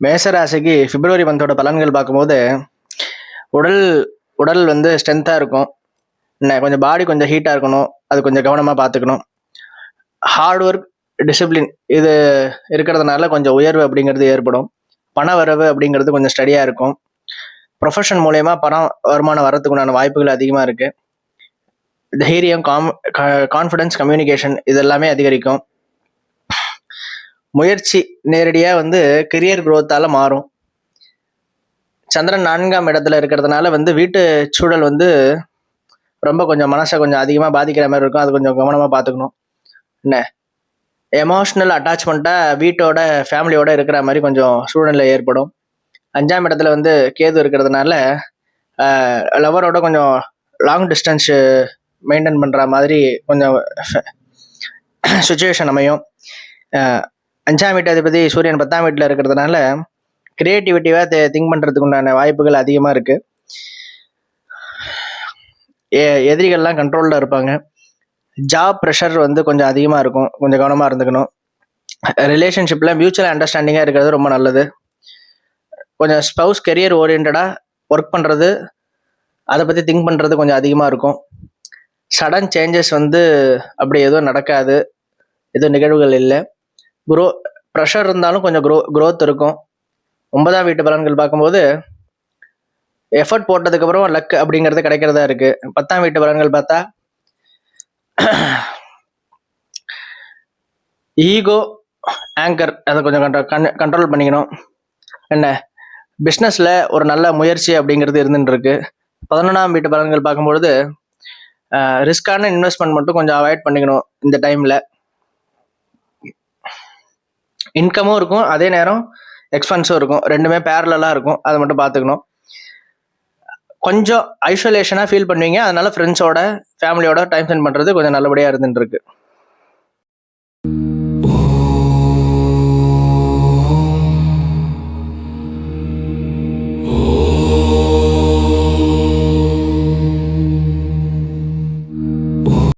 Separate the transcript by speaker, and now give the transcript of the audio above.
Speaker 1: மேசராசிக்கு பிப்ரவரி மந்தோட பலன்கள் பார்க்கும்போது உடல் உடல் வந்து ஸ்ட்ரென்த்தாக இருக்கும். என்ன கொஞ்சம் பாடி கொஞ்சம் ஹீட்டாக இருக்கணும், அது கொஞ்சம் கவனமாக பார்த்துக்கணும். ஹார்ட் ஒர்க், டிசிப்ளின் இது இருக்கிறதுனால கொஞ்சம் உயர்வு அப்படிங்கிறது ஏற்படும். பண வரவு அப்படிங்கிறது கொஞ்சம் ஸ்டடியாக இருக்கும். ப்ரொஃபஷன் மூலயமா பணம் வருமானம் வரத்துக்குண்டான வாய்ப்புகள் அதிகமாக இருக்குது. தைரியம், கான்ஃபிடன்ஸ், கம்யூனிகேஷன் இதெல்லாமே அதிகரிக்கும். முயற்சி நேரடியாக வந்து கெரியர் குரோத்தால் மாறும். சந்திரன் 4ஆம் இடத்துல இருக்கிறதுனால வந்து வீட்டு சூழல் வந்து ரொம்ப கொஞ்சம் மனசை கொஞ்சம் அதிகமாக பாதிக்கிற மாதிரி இருக்கும். அது கொஞ்சம் கவனமாக பார்த்துக்கணும். என்ன எமோஷ்னல் அட்டாச்மெண்ட்டாக வீட்டோட ஃபேமிலியோட இருக்கிற மாதிரி கொஞ்சம் சூழ்நிலை ஏற்படும். 5ஆம் இடத்துல வந்து கேது இருக்கிறதுனால லவரோட கொஞ்சம் லாங் டிஸ்டன்ஸ் மெயின்டைன் பண்ணுற மாதிரி கொஞ்சம் சுச்சுவேஷன் அமையும். 5ஆம் வீட்டு அதிபதி சூரியன் 10ஆம் வீட்டில் இருக்கிறதுனால கிரியேட்டிவிட்டியாக திங்க் பண்ணுறதுக்கு உண்டான வாய்ப்புகள் அதிகமாக இருக்குது. எதிரிகள்லாம் கண்ட்ரோலில் இருப்பாங்க. ஜாப் ப்ரெஷர் வந்து கொஞ்சம் அதிகமாக இருக்கும், கொஞ்சம் கவனமாக இருந்துக்கணும். ரிலேஷன்ஷிப்பில் மியூச்சுவல் அண்டர்ஸ்டாண்டிங்காக இருக்கிறது ரொம்ப நல்லது. கொஞ்சம் ஸ்பவுஸ் கெரியர் ஓரியன்டாக ஒர்க் பண்ணுறது, அதை பற்றி திங்க் பண்ணுறது கொஞ்சம் அதிகமாக இருக்கும். சடன் சேஞ்சஸ் வந்து அப்படி எதுவும் நடக்காது, எதுவும் நிகழ்வுகள் இல்லை. ப்ரெஷர் இருந்தாலும் கொஞ்சம் க்ரோத் இருக்கும். 9ஆம் வீட்டு பலன்கள் பார்க்கும்போது எஃபர்ட் போட்டதுக்கப்புறம் லக் அப்படிங்கிறது கிடைக்கிறதா இருக்கு. 10ஆம் வீட்டு பலன்கள் பார்த்தா ஈகோ, ஆங்கர் அதை கொஞ்சம் கண்ட்ரோல் பண்ணிக்கணும். என்ன பிஸ்னஸில் ஒரு நல்ல முயற்சி அப்படிங்கிறது இருந்துட்டு இருக்கு. 11ஆம் வீட்டு பலன்கள் பார்க்கும்பொழுது ரிஸ்கான இன்வெஸ்ட்மெண்ட் மட்டும் கொஞ்சம் அவாய்ட் பண்ணிக்கணும். இந்த டைமில் இன்கமும் இருக்கும், அதே நேரம் எக்ஸ்பென்ஸும் இருக்கும், ரெண்டுமே பேரலாக இருக்கும். அதை மட்டும் பார்த்துக்கணும். கொஞ்சம் ஐசோலேஷனாக ஃபீல் பண்ணுவீங்க, அதனால ஃப்ரெண்ட்ஸோட ஃபேமிலியோட டைம் ஸ்பெண்ட் பண்ணுறது கொஞ்சம் நல்லபடியாக இருந்துட்டு இருக்கு.